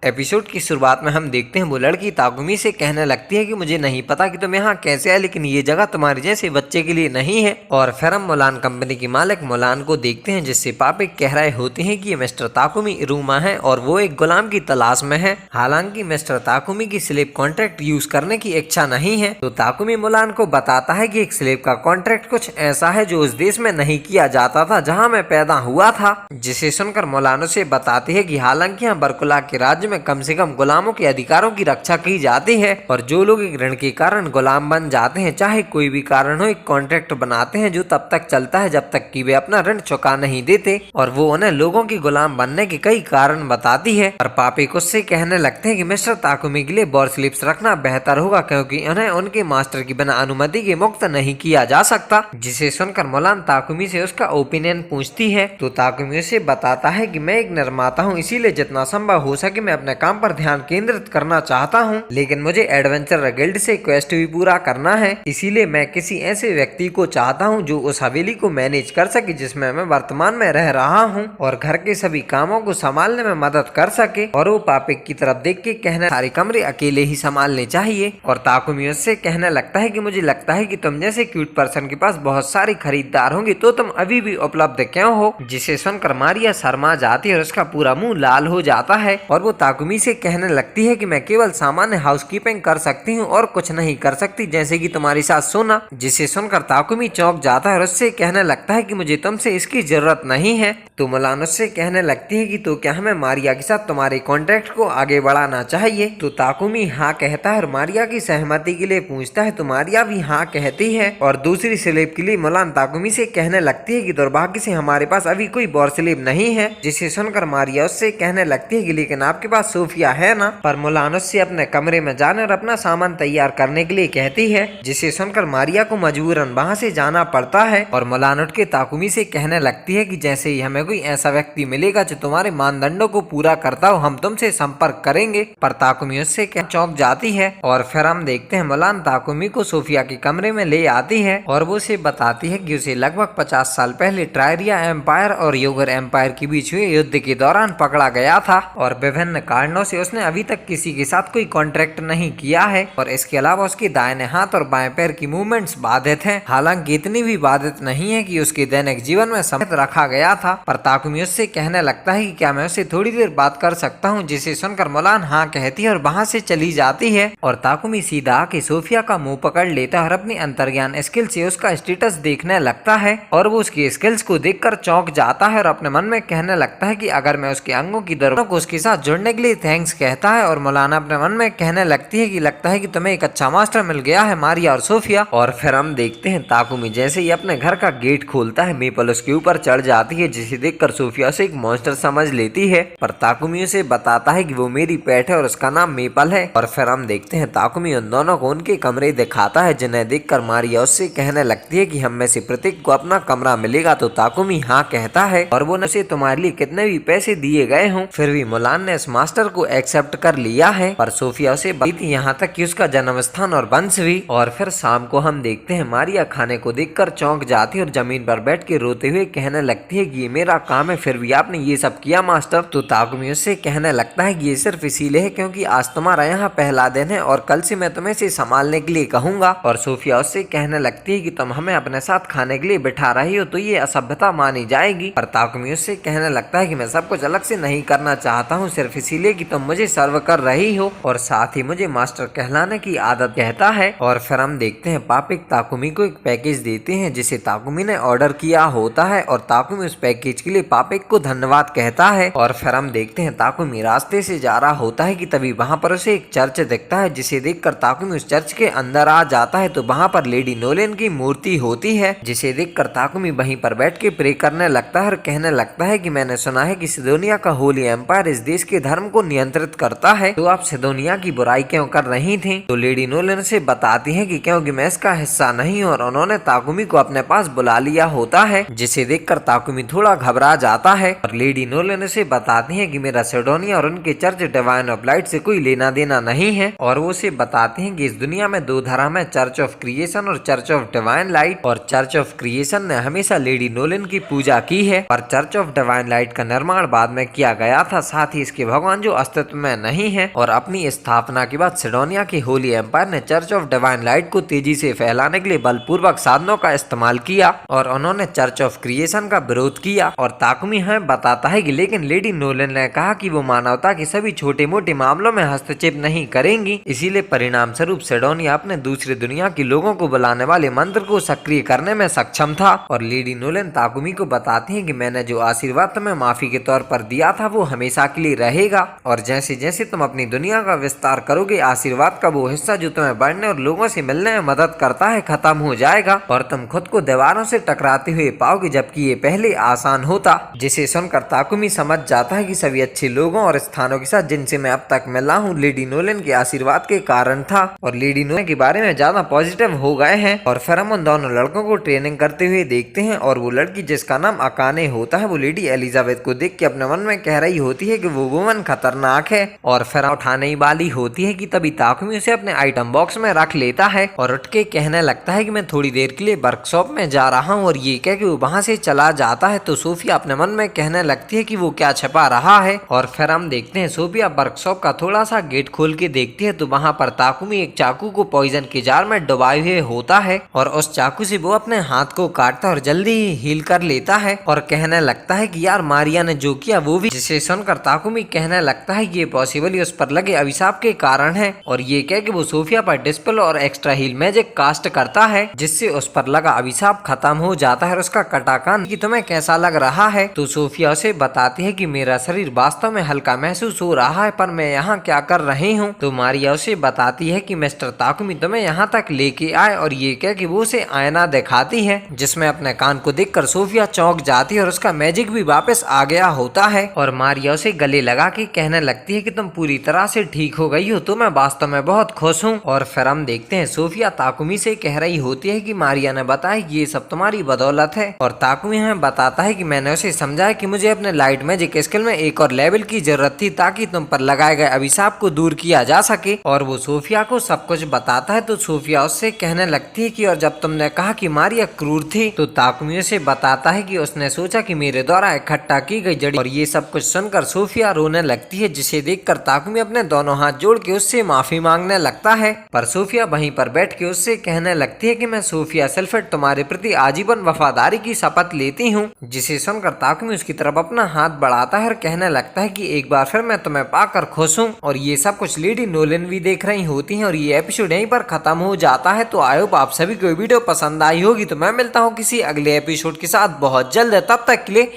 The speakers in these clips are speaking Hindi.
एपिसोड की शुरुआत में हम देखते हैं वो लड़की ताकुमी से कहने लगती है कि मुझे नहीं पता कि तुम यहाँ कैसे आए, लेकिन ये जगह तुम्हारे जैसे बच्चे के लिए नहीं है। और फिर हम मुलान कंपनी की मालिक मुलान को देखते हैं, जिससे पापिक कह रहे होते हैं कि ये मिस्टर ताकुमी इरुमा है और वो एक गुलाम की तलाश में है। हालांकि मिस्टर ताकुमी की स्लेव कॉन्ट्रैक्ट यूज करने की इच्छा नहीं है, तो ताकुमी मुलान को बताता है कि एक स्लेव का कॉन्ट्रैक्ट कुछ ऐसा है जो उस देश में नहीं किया जाता था जहाँ मैं पैदा हुआ था। जिसे सुनकर मुलान उसे बताती है कि हालांकि यहाँ बरकुला के राज्य में कम से कम गुलामों के अधिकारों की रक्षा की जाती है, और जो लोग एक ऋण के कारण गुलाम बन जाते हैं, चाहे कोई भी कारण हो, एक कॉन्ट्रैक्ट बनाते हैं जो तब तक चलता है जब तक कि वे अपना ऋण चुका नहीं देते। और वो उन्हें लोगों की गुलाम बनने के कई कारण बताती है। और पापिक उससे कहने लगते हैं कि मिस्टर ताकुमी के लिए बॉर स्लिप्स रखना बेहतर होगा, क्योंकि उन्हें उनके मास्टर की बिना अनुमति के मुक्त नहीं किया जा सकता। जिसे सुनकर मुलान ताकुमी से उसका ओपिनियन पूछती है, तो ताकुमी उसे बताता है कि मैं एक निर्माता हूँ, इसीलिए जितना संभव हो सके मैं अपने काम पर ध्यान केंद्रित करना चाहता हूँ, लेकिन मुझे एडवेंचर गिल्ड से क्वेस्ट भी पूरा करना है। इसीलिए मैं किसी ऐसे व्यक्ति को चाहता हूँ जो उस हवेली को मैनेज कर सके जिसमें मैं वर्तमान में रह रहा हूँ, और घर के सभी कामों को संभालने में मदद कर सके। और वो पापिक की तरफ देख के कहने सारे कमरे अकेले ही संभालने चाहिए। और ताकुमी उससे कहने लगता है कि मुझे लगता है कि तुम जैसे क्यूट पर्सन के पास बहुत सारे खरीदार होंगे, तो तुम अभी भी उपलब्ध क्यों हो। जिसे सुनकर मारिया शर्मा जाती है और उसका पूरा मुंह लाल हो जाता है, और वो ताकुमी से कहने लगती है कि मैं केवल सामान्य हाउसकीपिंग कर सकती हूँ और कुछ नहीं कर सकती, जैसे कि तुम्हारे साथ सोना। जिसे सुनकर ताकुमी चौंक जाता है और उससे कहने लगता है कि मुझे तुमसे इसकी जरूरत नहीं है। तो मुलान उससे कहने लगती है कि तो क्या हमें मारिया के साथ तुम्हारे कॉन्ट्रैक्ट को आगे बढ़ाना चाहिए। तो ताकुमी हाँ कहता है और मारिया की सहमति के लिए पूछता है, तो मारिया भी हाँ कहती है। और दूसरी स्लेव के लिए मुलान ताकुमी से कहने लगती है कि दुर्भाग्य से हमारे पास अभी कोई बॉर स्लेव नहीं है। जिसे सुनकर मारिया उससे कहने लगती है कि लेकिन आपके पास सोफिया है ना। पर मुलान उससे अपने कमरे में जाने और अपना सामान तैयार करने के लिए कहती है। जिसे सुनकर मारिया को मजबूरन वहाँ से जाना पड़ता है। और मुलान उठ के ताकुमी से कहने लगती है कि जैसे ही हमें कोई ऐसा व्यक्ति मिलेगा जो तुम्हारे मानदंडों को पूरा करता हो, हम तुमसे संपर्क करेंगे। पर ताकुमी उससे चौंक जाती है। और फिर हम देखते हैं मुलान ताकुमी को सोफिया के कमरे में ले आती है और वो उसे बताती है कि उसे लगभग 50 साल पहले ट्रायरिया एम्पायर और योगर एम्पायर के बीच हुए युद्ध के दौरान पकड़ा गया था, और विभिन्न कारणों से उसने अभी तक किसी के साथ कोई कॉन्ट्रैक्ट नहीं किया है। और इसके अलावा उसके दाहिने हाथ और बाएं पैर की मूवमेंट्स बाधित हैं, हालांकि इतनी भी बाधित नहीं है कि उसके दैनिक जीवन में समेत रखा गया था। पर ताकुमी उससे कहने लगता है कि क्या मैं उससे थोड़ी देर बात कर सकता हूँ। जिसे सुनकर मुलान हाँ कहती है और वहाँ से चली जाती है। और ताकुमी सीधा आके सोफिया का मुंह पकड़ लेता है और अपनी अंतर्ज्ञान स्किल से उसका स्टेटस देखने लगता है, और वो उसकी स्किल्स को देखकर चौंक जाता है और अपने मन में कहने लगता है कि अगर मैं उसके अंगों की दरों को उसके साथ जुड़ने के लिए थैंक्स कहता है। और मौलाना अपने मन में कहने लगती है कि लगता है कि तुम्हें एक अच्छा मास्टर मिल गया है मारिया और सोफिया। और फिर हम देखते हैं ताकुमी जैसे ही अपने घर का गेट खोलता है, मेपल उसके ऊपर चढ़ जाती है, जिसे देखकर सोफिया उसे एक मॉन्स्टर समझ लेती है। पर ताकुमी उसे बताता है कि वो मेरी पेट है और उसका नाम मेपल है। और फिर हम देखते हैं ताकुमी उन दोनों को उनके कमरे दिखाता है, जिन्हें देखकर मारिया उससे कहने लगती है कि हम में से प्रत्येक को अपना कमरा मिलेगा। तो ताकुमी हाँ कहता है और वो उसे तुम्हारे लिए कितने भी पैसे दिए गए हों, फिर भी मुलान ने इस मास्टर को एक्सेप्ट कर लिया है। पर सोफिया उसे बताती यहाँ तक कि उसका जन्म स्थान और वंश भी। और फिर शाम को हम देखते हैं मारिया खाने को देखकर चौंक जाती है और जमीन पर बैठ के रोते हुए कहने लगती है कि ये मेरा काम है, फिर भी आपने ये सब किया मास्टर। तो ताकुमी उससे कहने लगता है कि ये सिर्फ इसीलिए है क्योंकि आज तुम्हारा यहाँ पहला दिन है और कल से मैं तुम्हें इसे संभालने के लिए कहूंगा। और सोफिया उससे कहने लगती है कि तुम हमें अपने साथ खाने के लिए बिठा रही हो तो ये असभ्यता मानी जाएगी। पर ताकुमी उससे कहने लगता है कि मैं सब कुछ अलग से नहीं करना चाहता हूँ, सिर्फ इसीलिए कि तुम मुझे सर्व कर रही हो, और साथ ही मुझे मास्टर कहलाने की आदत कहता है। और फिर हम देखते हैं पापिक ताकुमी को एक पैकेज देते हैं जिसे ताकुमी ने ऑर्डर किया होता है, और ताकुमी उस पैकेज के लिए पापिक को धन्यवाद कहता है। और फिर हम देखते हैं ताकुमी रास्ते से जा रहा होता है कि तभी वहाँ पर उसे एक चर्च दिखता है, जिसे देखकर ताकुमी उस चर्च के अंदर आ जाता है। तो वहाँ पर लेडी नोलेन की मूर्ति होती है, जिसे देखकर ताकुमी वहीं पर बैठ के प्रे करने लगता है और कहने लगता है कि मैंने सुना है कि सिदोनिया का होली एम्पायर इस देश के धर्म को नियंत्रित करता है, तो आप सिदोनिया की बुराई क्यों कर रही थी। तो लेडी नोलेन से बताती है कि क्योंकि मैं इसका हिस्सा नहीं हूँ, और उन्होंने ताकुमी को अपने पास बुला लिया होता है। जिसे देखकर ताकुमी थोड़ा घबरा जाता है। और लेडी नोलेन से बताती है कि मेरा सिडोनिया और उनके चर्च डिवाइन ऑफ लाइट से कोई लेना देना नहीं है। और वो उसे बताते हैं कि इस दुनिया में दो धर्म है, चर्च ऑफ क्रिएशन और चर्च ऑफ डिवाइन लाइट। और चर्च ऑफ क्रिएशन ने हमेशा लेडी नोलेन की पूजा की है, पर चर्च ऑफ डिवाइन लाइट का निर्माण बाद में किया गया था। साथ ही इसके भगवान भगवान जो अस्तित्व में नहीं है। और अपनी स्थापना के बाद सिडोनिया के होली एम्पायर ने चर्च ऑफ डिवाइन लाइट को तेजी से फैलाने के लिए बलपूर्वक साधनों का इस्तेमाल किया और उन्होंने चर्च ऑफ क्रिएशन का विरोध किया। और ताकुमी हमें बताता है कि लेकिन लेडी नोलन ने कहा कि वो मानवता के सभी छोटे मोटे मामलों में हस्तक्षेप नहीं करेंगी, इसीलिए परिणाम स्वरूप सिडोनिया अपने दूसरी दुनिया के लोगों को बुलाने वाले मंत्र को सक्रिय करने में सक्षम था। और लेडी नोलन ताकुमी को बताती है कि मैंने जो आशीर्वाद तुम्हें माफी के तौर पर दिया था वो हमेशा के लिए रहेगा, और जैसे जैसे तुम अपनी दुनिया का विस्तार करोगे आशीर्वाद का वो हिस्सा जो तुम्हें बढ़ने और लोगों से मिलने में मदद करता है खत्म हो जाएगा और तुम खुद को दीवारों से टकराते हुए पाओगे, जबकि ये पहले आसान होता। जिसे सुनकर ताकुमी समझ जाता है कि सभी अच्छे लोगों और स्थानों के साथ जिनसे मैं अब तक मिला हूँ लेडी नोलन के आशीर्वाद के कारण था, और लेडी नोलन के बारे में ज्यादा पॉजिटिव हो गए हैं। और फिर हम उन दोनों लड़कों को ट्रेनिंग करते हुए देखते हैं, और वो लड़की जिसका नाम अकाने होता है वो लेडी एलिजाबेथ को देख के अपने मन में कह रही होती है कि वो वुमन खतरनाक है, और फिर उठाने ही वाली होती है कि तभी ताकुमी उसे अपने आइटम बॉक्स में रख लेता है और उठ के कहने लगता है कि मैं थोड़ी देर के लिए वर्कशॉप में जा रहा हूँ, और ये कह के वो वहाँ से चला जाता है। तो सोफिया अपने मन में कहने लगती है कि वो क्या छिपा रहा है, और फिर हम देखते हैं सोफिया वर्कशॉप का थोड़ा सा गेट खोल के देखती है तो वहाँ पर ताकुमी एक चाकू को पॉइजन के जार में डुबाए हुए होता है, और उस चाकू से वो अपने हाथ को काटता है और जल्दी ही हील कर लेता है और कहने लगता है कि यार मारिया ने जो किया वो भी। जिसे सुनकर ताकुमी कहने लगता है कि ये पॉसिबली उस पर लगे अभिशाप के कारण है, और ये कह के वो सोफिया पर डिस्पेल और एक्स्ट्रा हील मैजिक कास्ट करता है जिससे उस पर लगा अभिशाप खत्म हो जाता है। और उसका कटा कान कि तुम्हें कैसा लग रहा है, तो सोफिया उसे बताती है कि मेरा शरीर वास्तव में हल्का महसूस हो रहा है, पर मैं यहाँ क्या कर रही हूँ। तो मारिया उसे बताती है कि मिस्टर ताकुमी तुम्हें यहाँ तक लेके आए, और ये कह के वो उसे आईना दिखाती है जिसमें अपने कान को देखकर सोफिया चौंक जाती है और उसका मैजिक भी वापस आ गया होता है। और मारिया उसे गले लगा के कहने लगती है कि तुम पूरी तरह से ठीक हो गई हो, तो मैं वास्तव में बहुत खुश हूँ। और फिर हम देखते हैं सोफिया ताकुमी से कह रही होती है कि मारिया ने बताया ये सब तुम्हारी बदौलत है, और ताकुमी हमें बताता है कि मैंने उसे समझाया कि मुझे अपने लाइट मैजिक स्किल में एक और लेवल की जरूरत थी ताकि तुम पर लगाए गए अभिशाप को दूर किया जा सके। और वो सोफिया को सब कुछ बताता है। तो सोफिया उससे कहने लगती है कि और जब तुमने कहा कि मारिया क्रूर थी, तो ताकुमी उसे बताता है कि उसने सोचा कि मेरे द्वारा इकट्ठा की गई जड़ी, और ये सब कुछ सुनकर सोफिया रोने लगती है, जिसे देखकर ताकुमी अपने दोनों हाथ जोड़ के उससे माफी मांगने लगता है। पर सोफिया वहीं पर बैठ के उससे कहने लगती है कि मैं सोफिया सिल्फेट तुम्हारे प्रति आजीवन वफादारी की शपथ लेती हूँ। जिसे सुनकर ताकुमी उसकी तरफ अपना हाथ बढ़ाता है और कहने लगता है कि एक बार फिर मैं तुम्हें पाकर खुश हूँ। और ये सब कुछ लेडी नोलन भी देख रही होती हैं, और ये एपिसोड यहीं पर खत्म हो जाता है। तो आई होप आप सभी को वीडियो पसंद आई होगी। तो मैं मिलता हूँ किसी अगले एपिसोड के साथ बहुत जल्द, तब तक के लिए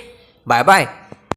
बाय बाय।